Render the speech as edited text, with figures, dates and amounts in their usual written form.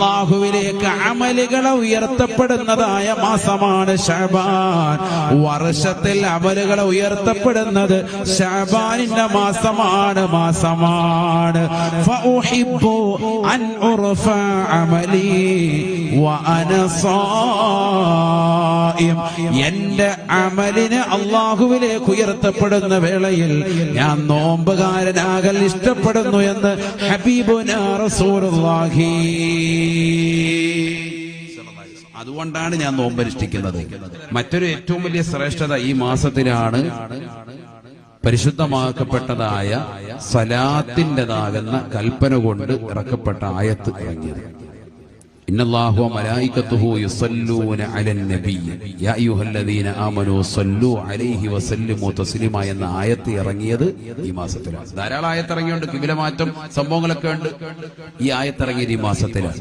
അല്ലാഹുവിലേക്ക് അമലുകൾ ഉയർത്തപ്പെടുന്നതായ മാസമാണ് ശഅബാൻ. വർഷത്തിൽ അമലുകൾ ഉയർത്തപ്പെടുന്നത് ശഅബാനിന്റെ മാസമാണ്. ഫഉഹിബ്ബു അൻ ഉർഫ അമലി വഅന സായിം. എന്റെ അമലിന് അല്ലാഹുവിലേക്ക് ഉയർത്തപ്പെടുന്ന വേളയിൽ ഞാൻ നോമ്പുകാരനാകൽ ഇഷ്ടപ്പെടുന്നു എന്ന് ഹബീബുനാ റസൂലുള്ളാഹി. അതുകൊണ്ടാണ് ഞാൻ നോമ്പനുഷ്ഠിക്കുന്നത്. മറ്റൊരു ഏറ്റവും വലിയ ശ്രേഷ്ഠത ഈ മാസത്തിലാണ് പരിശുദ്ധമാക്കപ്പെട്ടതായ സലാത്തിൻ്റെതാകുന്ന കൽപ്പന കൊണ്ട് ഇറക്കപ്പെട്ട ആയത്ത് ഇറങ്ങിയത്. ഇന്നല്ലാഹു വമലായികത്തുഹു യുസല്ലൂന അലൻ നബി യാ അയ്യുഹല്ലദീന ആമനൂ സല്ലു അലൈഹി വസല്ലിമു തസ്ലീമ എന്ന ആയത്ത് ഇറങ്ങിയത് ഈ മാസത്തിലാണ്. ധാരാളം ആയത്ത് ഇറങ്ങിയുണ്ട്, കിബില മാറ്റം സംഭവങ്ങളൊക്കെ ഉണ്ട്. ഈ ആയത്ത് ഇറങ്ങിയത് ഈ മാസത്തിലാണ്.